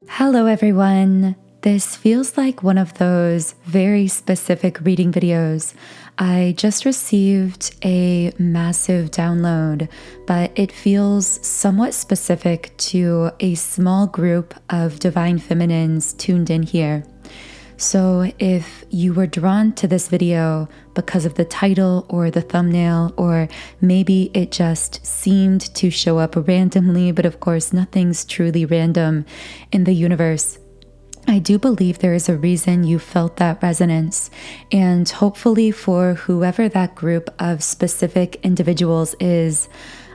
Hello everyone! This feels like one of those very specific reading videos. I just received a massive download, but it feels somewhat specific to a small group of divine feminines tuned in here. So if you were drawn to this video because of the title or the thumbnail, or maybe it just seemed to show up randomly, but of course nothing's truly random in the universe, I do believe there is a reason you felt that resonance, and hopefully for whoever that group of specific individuals is,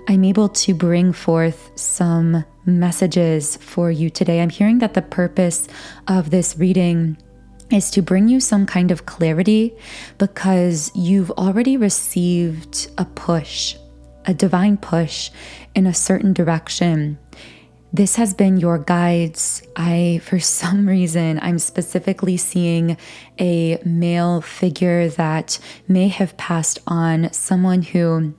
I'm able to bring forth some messages for you today. I'm hearing that the purpose of this reading is to bring you some kind of clarity because you've already received a push, a divine push in a certain direction. This has been your guides. For some reason, I'm specifically seeing a male figure that may have passed on, someone who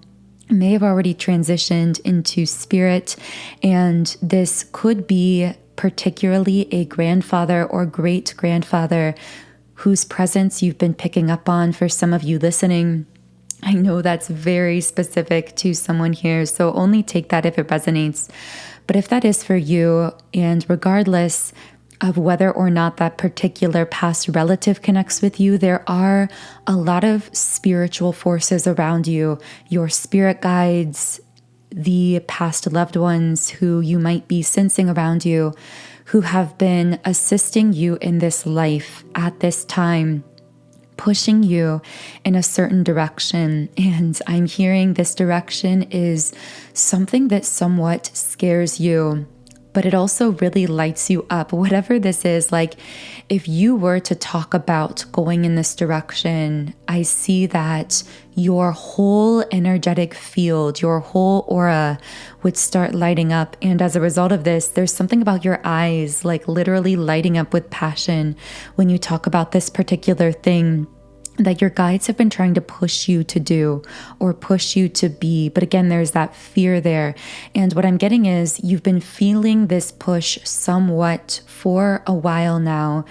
may have already transitioned into spirit, and this could be particularly a grandfather or great-grandfather whose presence you've been picking up on for some of you listening. I know that's very specific to someone here, so only take that if it resonates. But if that is for you, and regardless of whether or not that particular past relative connects with you, there are a lot of spiritual forces around you, your spirit guides, the past loved ones who you might be sensing around you, who have been assisting you in this life at this time, pushing you in a certain direction. And I'm hearing this direction is something that somewhat scares you, but it also really lights you up. Whatever this is, like if you were to talk about going in this direction, I see that your whole energetic field, your whole aura would start lighting up. And as a result of this, there's something about your eyes, like literally lighting up with passion when you talk about this particular thing that your guides have been trying to push you to do or push you to be. But again, there's that fear there. And what I'm getting is you've been feeling this push somewhat for a while now.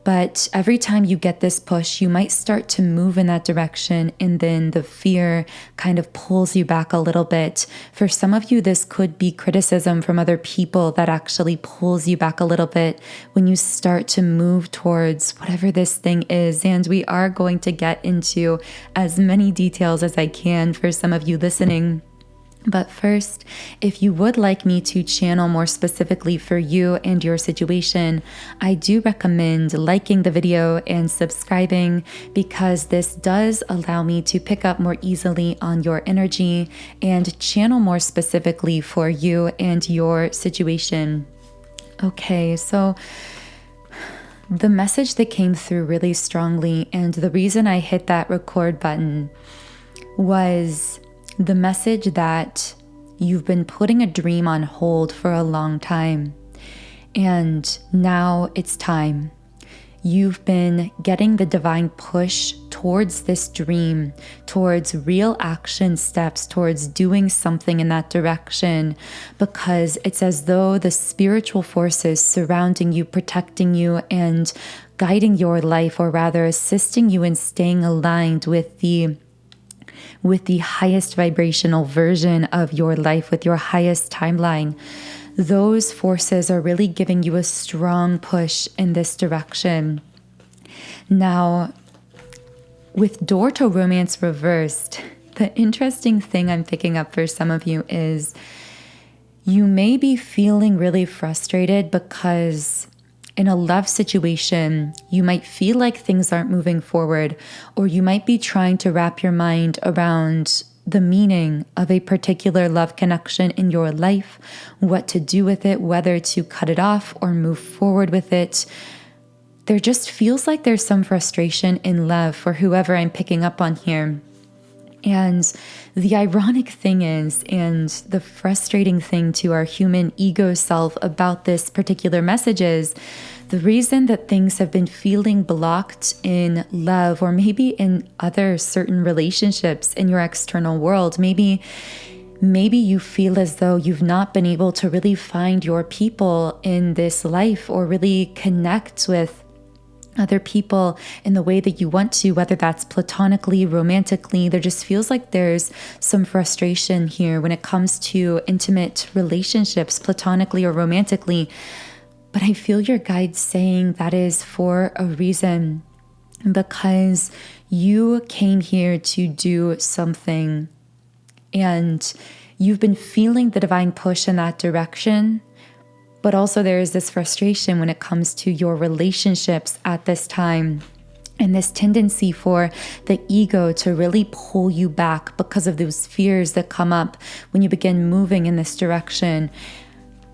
But every time you get this push, you might start to move in that direction, and then the fear kind of pulls you back a little bit. For some of you, this could be criticism from other people that actually pulls you back a little bit when you start to move towards whatever this thing is. And we are going to get into as many details as I can for some of you listening. But first, if you would like me to channel more specifically for you and your situation, I do recommend liking the video and subscribing, because this does allow me to pick up more easily on your energy and channel more specifically for you and your situation. Okay, so the message that came through really strongly, and the reason I hit that record button, was the message that you've been putting a dream on hold for a long time, and now it's time. You've been getting the divine push towards this dream, towards real action steps, towards doing something in that direction, because it's as though the spiritual forces surrounding you, protecting you, and guiding your life, or rather assisting you in staying aligned with the highest vibrational version of your life, with your highest timeline. Those forces are really giving you a strong push in this direction. Now, with door to romance reversed, the interesting thing I'm picking up for some of you is you may be feeling really frustrated because in a love situation, you might feel like things aren't moving forward, or you might be trying to wrap your mind around the meaning of a particular love connection in your life, what to do with it, whether to cut it off or move forward with it. There just feels like there's some frustration in love for whoever I'm picking up on here. And the ironic thing is, and the frustrating thing to our human ego self about this particular message is, the reason that things have been feeling blocked in love, or maybe in other certain relationships in your external world, maybe maybe you feel as though you've not been able to really find your people in this life or really connect with other people in the way that you want to, whether that's platonically, romantically. There just feels like there's some frustration here when it comes to intimate relationships, platonically or romantically. But I feel your guides saying that is for a reason, because you came here to do something and you've been feeling the divine push in that direction. But also there is this frustration when it comes to your relationships at this time, and this tendency for the ego to really pull you back because of those fears that come up when you begin moving in this direction.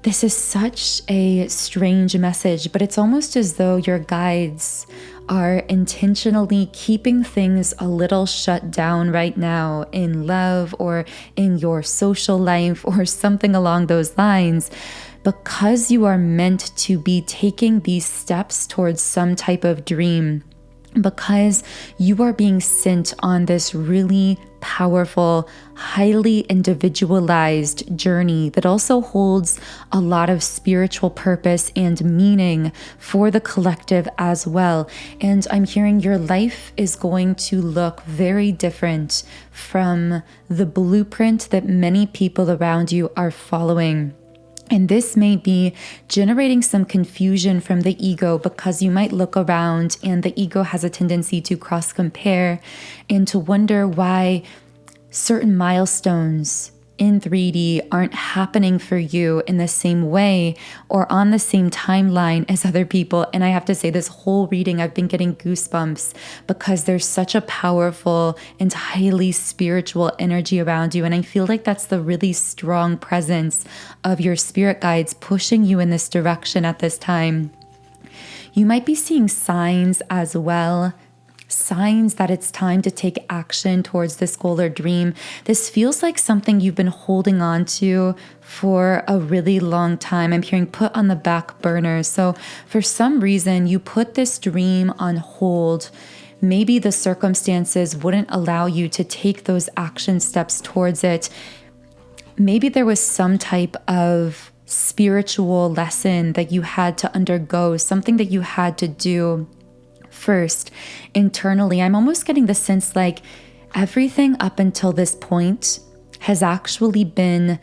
This is such a strange message, but it's almost as though your guides are intentionally keeping things a little shut down right now in love or in your social life or something along those lines, because you are meant to be taking these steps towards some type of dream, because you are being sent on this really powerful, highly individualized journey that also holds a lot of spiritual purpose and meaning for the collective as well. And I'm hearing your life is going to look very different from the blueprint that many people around you are following. And this may be generating some confusion from the ego, because you might look around and the ego has a tendency to cross-compare and to wonder why certain milestones in 3D aren't happening for you in the same way or on the same timeline as other people. And I have to say, this whole reading, I've been getting goosebumps because there's such a powerful and highly spiritual energy around you. And I feel like that's the really strong presence of your spirit guides pushing you in this direction at this time. You might be seeing signs as well, signs that it's time to take action towards this goal or dream. This feels like something you've been holding on to for a really long time. I'm hearing put on the back burner. So for some reason, you put this dream on hold. Maybe the circumstances wouldn't allow you to take those action steps towards it. Maybe there was some type of spiritual lesson that you had to undergo, something that you had to do first internally. I'm almost getting the sense like everything up until this point has actually been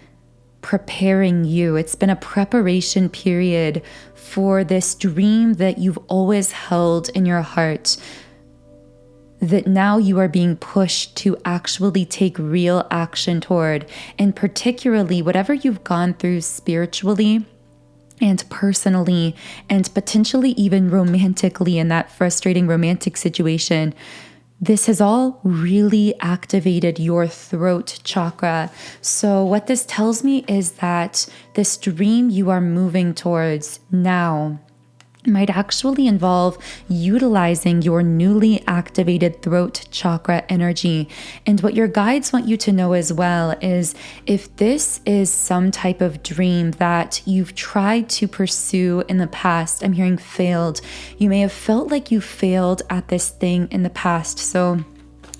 preparing you. It's been a preparation period for this dream that you've always held in your heart, that now you are being pushed to actually take real action toward. And particularly whatever you've gone through spiritually and personally, and potentially even romantically in that frustrating romantic situation, this has all really activated your throat chakra. So what this tells me is that this dream you are moving towards now might actually involve utilizing your newly activated throat chakra energy. And what your guides want you to know as well is, if this is some type of dream that you've tried to pursue in the past, I'm hearing failed. You may have felt like you failed at this thing in the past. So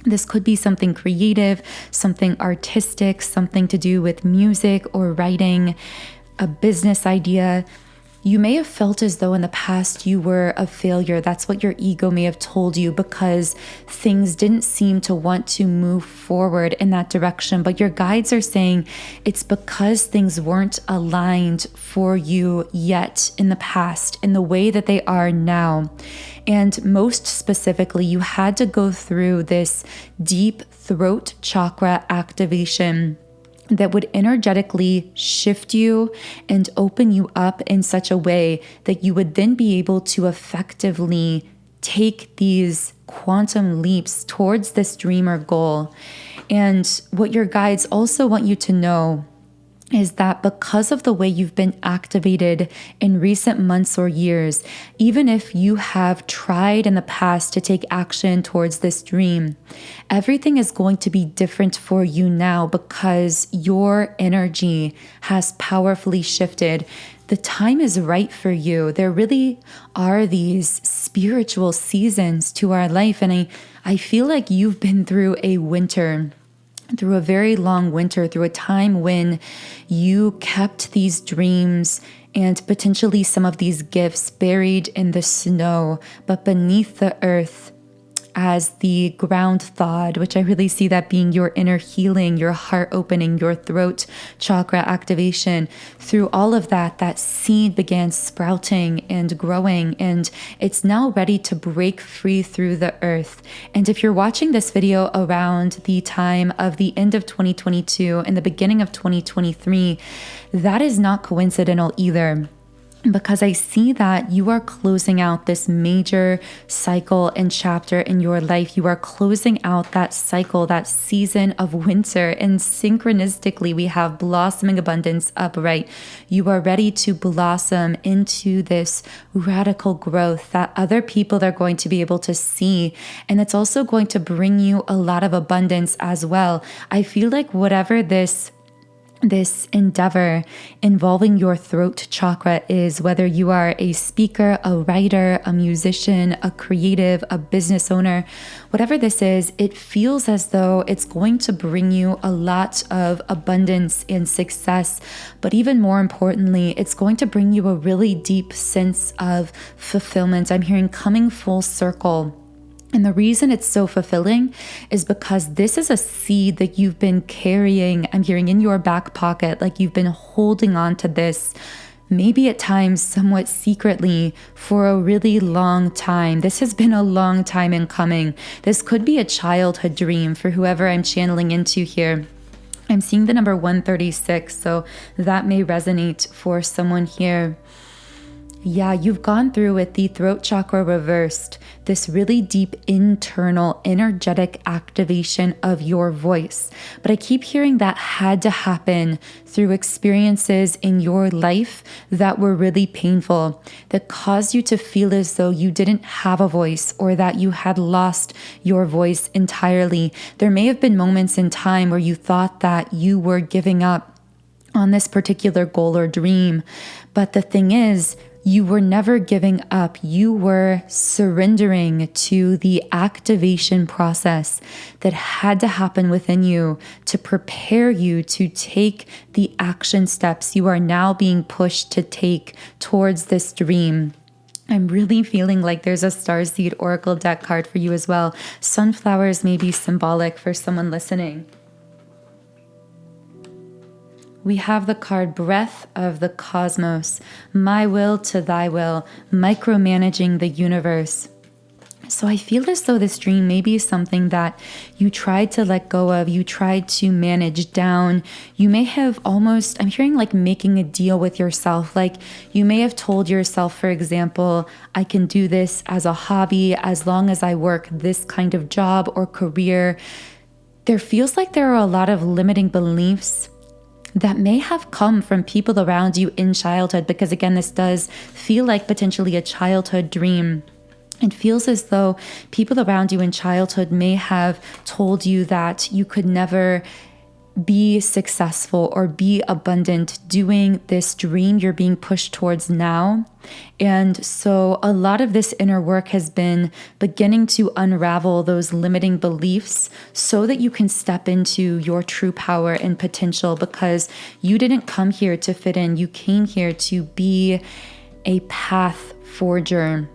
this could be something creative, something artistic, something to do with music or writing, a business idea. You may have felt as though in the past you were a failure. That's what your ego may have told you, because things didn't seem to want to move forward in that direction. But your guides are saying it's because things weren't aligned for you yet in the past in the way that they are now. And most specifically, you had to go through this deep throat chakra activation that would energetically shift you and open you up in such a way that you would then be able to effectively take these quantum leaps towards this dream or goal. And what your guides also want you to know is that because of the way you've been activated in recent months or years, even if you have tried in the past to take action towards this dream, everything is going to be different for you now because your energy has powerfully shifted. The time is right for you. There really are these spiritual seasons to our life, and I feel like you've been through a winter through a very long winter, through a time when you kept these dreams and potentially some of these gifts buried in the snow, but beneath the earth as the ground thawed, which I really see that being your inner healing, your heart opening, your throat chakra activation. Through all of that, that seed began sprouting and growing, and it's now ready to break free through the earth. And if you're watching this video around the time of the end of 2022 and the beginning of 2023, that is not coincidental either, because I see that you are closing out this major cycle and chapter in your life. You are closing out that cycle, that season of winter, and synchronistically we have blossoming abundance upright. You are ready to blossom into this radical growth that other people are going to be able to see, and it's also going to bring you a lot of abundance as well. I feel like whatever this endeavor involving your throat chakra is, whether you are a speaker, a writer, a musician, a creative, a business owner, whatever this is, it feels as though it's going to bring you a lot of abundance and success. But even more importantly, it's going to bring you a really deep sense of fulfillment. I'm hearing coming full circle. And the reason it's so fulfilling is because this is a seed that you've been carrying, I'm hearing, in your back pocket, like you've been holding on to this, maybe at times somewhat secretly, for a really long time. This has been a long time in coming. This could be a childhood dream for whoever I'm channeling into here. I'm seeing the number 136, so that may resonate for someone here. Yeah, you've gone through with the throat chakra reversed, this really deep internal energetic activation of your voice. But I keep hearing that had to happen through experiences in your life that were really painful, that caused you to feel as though you didn't have a voice or that you had lost your voice entirely. There may have been moments in time where you thought that you were giving up on this particular goal or dream. But the thing is, you were never giving up. You were surrendering to the activation process that had to happen within you to prepare you to take the action steps you are now being pushed to take towards this dream. I'm really feeling like there's a Starseed Oracle deck card for you as well. Sunflowers may be symbolic for someone listening. We have the card Breath of the Cosmos, my will to thy will, micromanaging the universe. So I feel as though this dream may be something that you tried to let go of, you tried to manage down. You may have almost, I'm hearing like making a deal with yourself. Like you may have told yourself, for example, I can do this as a hobby as long as I work this kind of job or career. There feels like there are a lot of limiting beliefs that may have come from people around you in childhood, because again, this does feel like potentially a childhood dream. It feels as though people around you in childhood may have told you that you could never be successful or be abundant doing this dream you're being pushed towards now. And so a lot of this inner work has been beginning to unravel those limiting beliefs so that you can step into your true power and potential, because you didn't come here to fit in. You came here to be a path forger.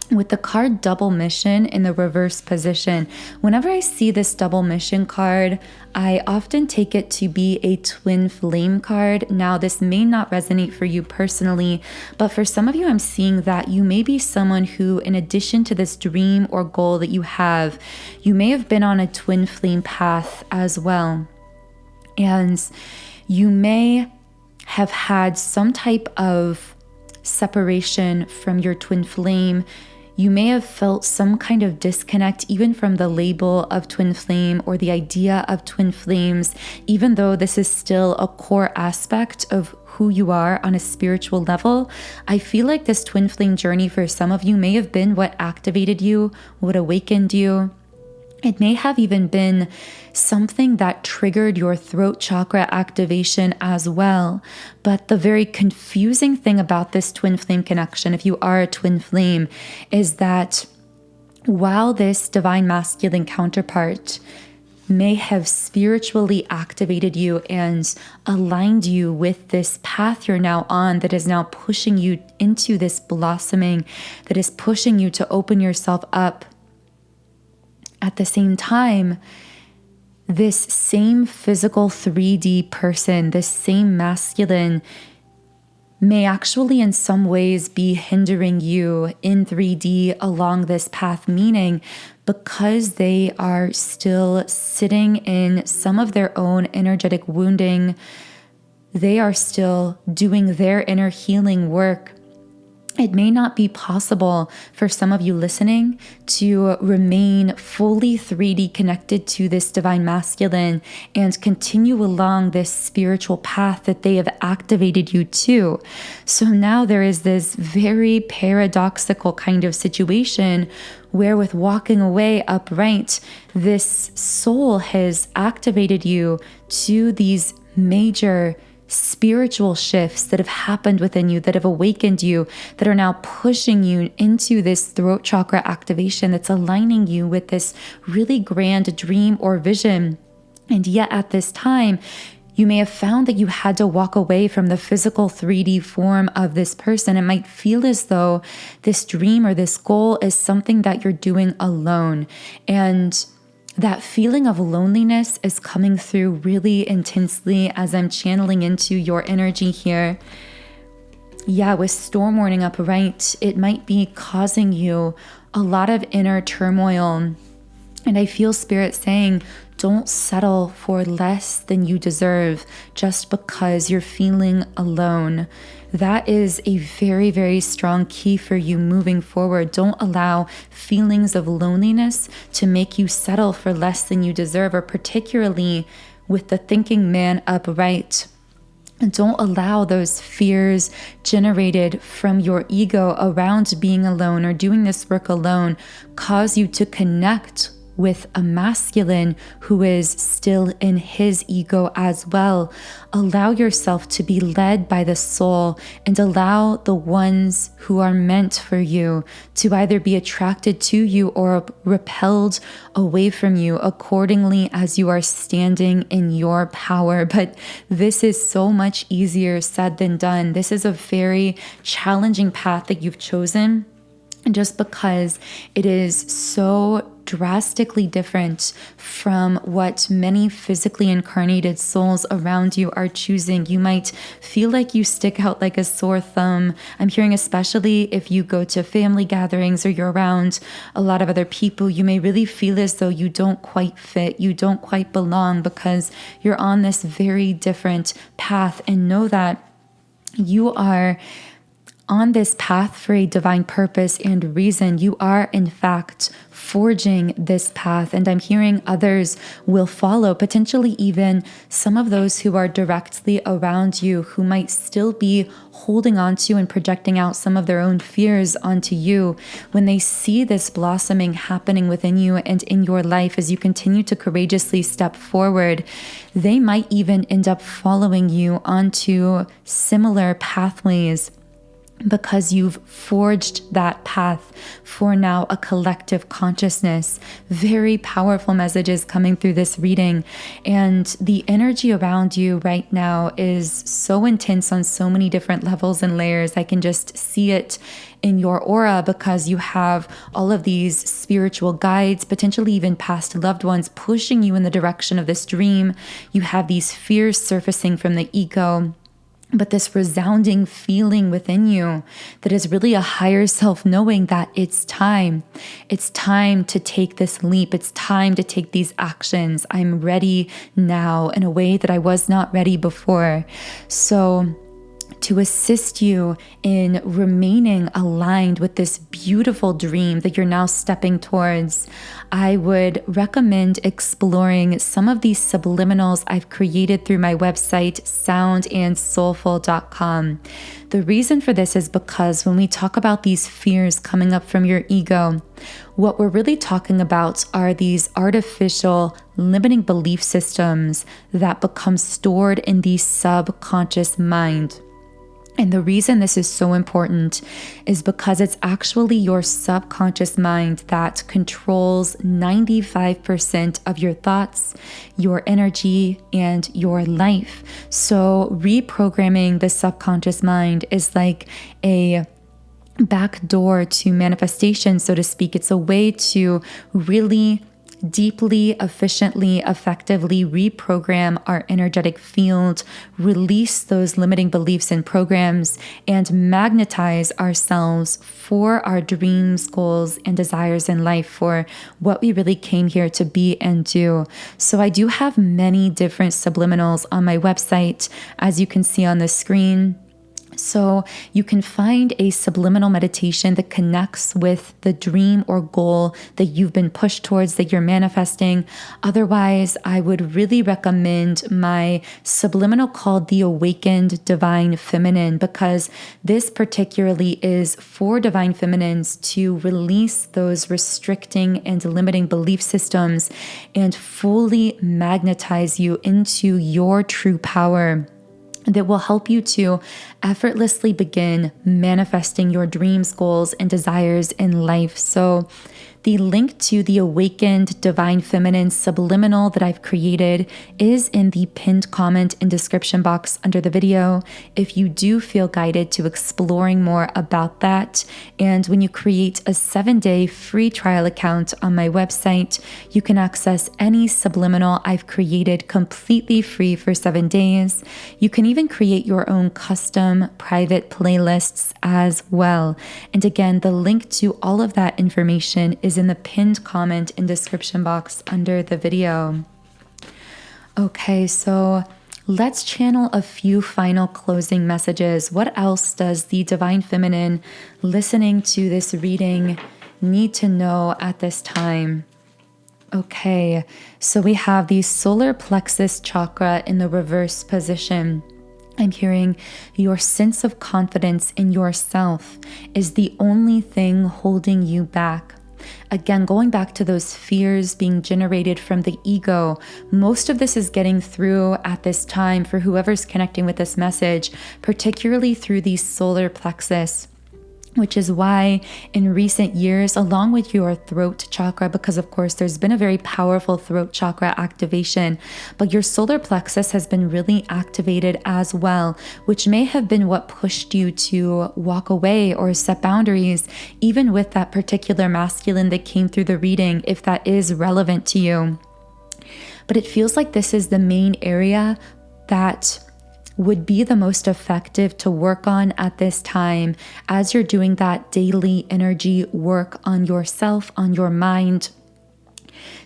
With the card Double Mission in the reverse position, whenever I see this Double Mission card, I often take it to be a twin flame card. Now, this may not resonate for you personally, but for some of you, I'm seeing that you may be someone who, in addition to this dream or goal that you have, you may have been on a twin flame path as well. And you may have had some type of separation from your twin flame. You may have felt some kind of disconnect even from the label of twin flame or the idea of twin flames, even though this is still a core aspect of who you are on a spiritual level. I feel like this twin flame journey for some of you may have been what activated you, what awakened you. It may have even been something that triggered your throat chakra activation as well. But the very confusing thing about this twin flame connection, if you are a twin flame, is that while this divine masculine counterpart may have spiritually activated you and aligned you with this path you're now on, that is now pushing you into this blossoming, that is pushing you to open yourself up. At the same time, this same physical 3D person, this same masculine, may actually in some ways be hindering you in 3D along this path, meaning because they are still sitting in some of their own energetic wounding, they are still doing their inner healing work. It may not be possible for some of you listening to remain fully 3D connected to this divine masculine and continue along this spiritual path that they have activated you to. So now there is this very paradoxical kind of situation where, with walking away upright, this soul has activated you to these major spiritual shifts that have happened within you, that have awakened you, that are now pushing you into this throat chakra activation that's aligning you with this really grand dream or vision. And yet at this time, you may have found that you had to walk away from the physical 3D form of this person. It might feel as though this dream or this goal is something that you're doing alone. And that feeling of loneliness is coming through really intensely as I'm channeling into your energy here. Yeah, with storm warning upright, it might be causing you a lot of inner turmoil. And I feel Spirit saying, don't settle for less than you deserve just because you're feeling alone. That is a very, very strong key for you moving forward. Don't allow feelings of loneliness to make you settle for less than you deserve, or particularly with the thinking man upright. And don't allow those fears generated from your ego around being alone or doing this work alone cause you to connect with a masculine who is still in his ego as well. Allow yourself to be led by the soul and allow the ones who are meant for you to either be attracted to you or repelled away from you accordingly as you are standing in your power. But this is so much easier said than done. This is a very challenging path that you've chosen, just because it is so drastically different from what many physically incarnated souls around you are choosing. You might feel like you stick out like a sore thumb. I'm hearing, especially if you go to family gatherings or you're around a lot of other people, you may really feel as though you don't quite fit, you don't quite belong, because you're on this very different path. And know that you are on this path for a divine purpose and reason. You are, in fact, forging this path, and I'm hearing others will follow, potentially even some of those who are directly around you who might still be holding on to and projecting out some of their own fears onto you. When they see this blossoming happening within you and in your life as you continue to courageously step forward, they might even end up following you onto similar pathways, because you've forged that path for now a collective consciousness. Very powerful messages coming through this reading. And the energy around you right now is so intense on so many different levels and layers. I can just see it in your aura, because you have all of these spiritual guides, potentially even past loved ones, pushing you in the direction of this dream. You have these fears surfacing from the ego, but this resounding feeling within you that is really a higher self knowing that it's time. It's time to take this leap. It's time to take these actions. I'm ready now in a way that I was not ready before. So to assist you in remaining aligned with this beautiful dream that you're now stepping towards, I would recommend exploring some of these subliminals I've created through my website, soundandsoulful.com. The reason for this is because when we talk about these fears coming up from your ego, what we're really talking about are these artificial limiting belief systems that become stored in the subconscious mind. And the reason this is so important is because it's actually your subconscious mind that controls 95% of your thoughts, your energy, and your life. So reprogramming the subconscious mind is like a back door to manifestation, so to speak. It's a way to really deeply, efficiently, effectively reprogram our energetic field, release those limiting beliefs and programs, and magnetize ourselves for our dreams, goals, and desires in life, for what we really came here to be and do. So I do have many different subliminals on my website, as you can see on the screen. So you can find a subliminal meditation that connects with the dream or goal that you've been pushed towards, that you're manifesting. Otherwise, I would really recommend my subliminal called the Awakened Divine Feminine, because this particularly is for divine feminines to release those restricting and limiting belief systems and fully magnetize you into your true power, that will help you to effortlessly begin manifesting your dreams, goals, and desires in life. So the link to the Awakened Divine Feminine subliminal that I've created is in the pinned comment and description box under the video if you do feel guided to exploring more about that. And when you create a 7-day free trial account on my website, you can access any subliminal I've created completely free for 7 days. You can even create your own custom private playlists as well. And again, the link to all of that information is in the pinned comment and description box under the video. Okay, so let's channel a few final closing messages. What else does the Divine Feminine listening to this reading need to know at this time? Okay, so we have the solar plexus chakra in the reverse position. I'm hearing your sense of confidence in yourself is the only thing holding you back. Again, going back to those fears being generated from the ego, most of this is getting through at this time for whoever's connecting with this message, particularly through the solar plexus, which is why in recent years, along with your throat chakra, because of course there's been a very powerful throat chakra activation, but your solar plexus has been really activated as well, which may have been what pushed you to walk away or set boundaries, even with that particular masculine that came through the reading, if that is relevant to you. But it feels like this is the main area that would be the most effective to work on at this time as you're doing that daily energy work on yourself, on your mind.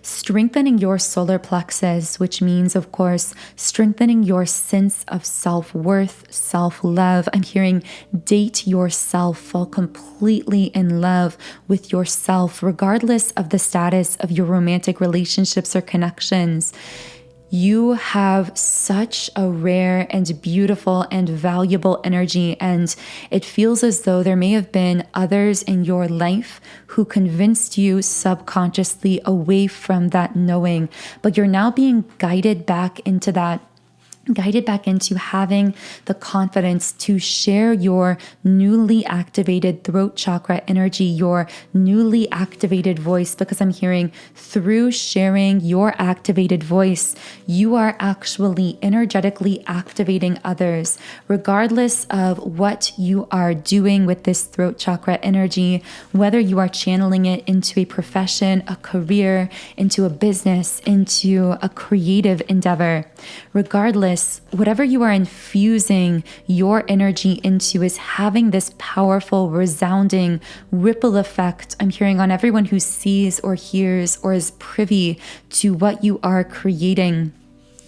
Strengthening your solar plexus, which means, of course, strengthening your sense of self-worth, self-love. I'm hearing date yourself, fall completely in love with yourself, regardless of the status of your romantic relationships or connections. You have such a rare and beautiful and valuable energy, and it feels as though there may have been others in your life who convinced you subconsciously away from that knowing, but you're now being guided back into that, guided back into having the confidence to share your newly activated throat chakra energy, your newly activated voice, because I'm hearing through sharing your activated voice, you are actually energetically activating others, regardless of what you are doing with this throat chakra energy, whether you are channeling it into a profession, a career, into a business, into a creative endeavor. Regardless, whatever you are infusing your energy into is having this powerful, resounding ripple effect. I'm hearing on everyone who sees or hears or is privy to what you are creating.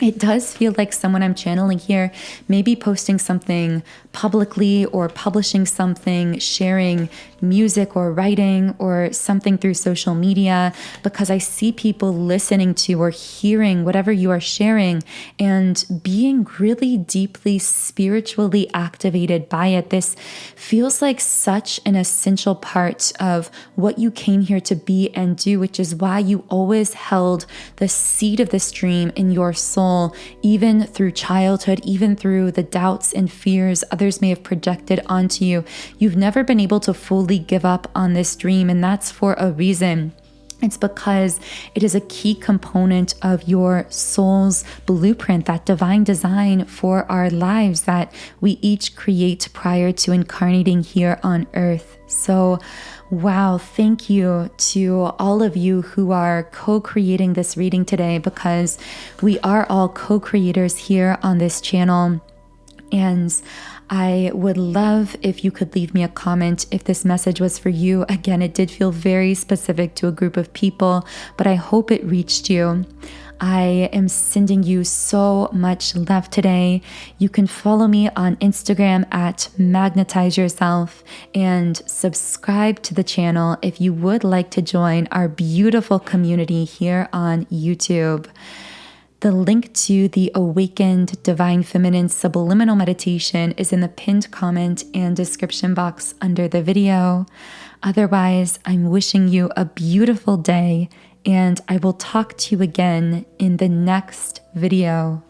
It does feel like someone I'm channeling here may be posting something publicly or publishing something, sharing music or writing or something through social media, because I see people listening to or hearing whatever you are sharing and being really deeply spiritually activated by it. This feels like such an essential part of what you came here to be and do, which is why you always held the seed of this dream in your soul, even through childhood, even through the doubts and fears other others may have projected onto you. You've never been able to fully give up on this dream, and that's for a reason. It's because it is a key component of your soul's blueprint, that divine design for our lives that we each create prior to incarnating here on earth. So, wow, thank you to all of you who are co-creating this reading today, because we are all co-creators here on this channel. And I would love if you could leave me a comment if this message was for you. Again, it did feel very specific to a group of people, but I hope it reached you. I am sending you so much love today. You can follow me on Instagram at Magnetize Yourself and subscribe to the channel if you would like to join our beautiful community here on YouTube. The link to the Awakened Divine Feminine Subliminal Meditation is in the pinned comment and description box under the video. Otherwise, I'm wishing you a beautiful day, and I will talk to you again in the next video.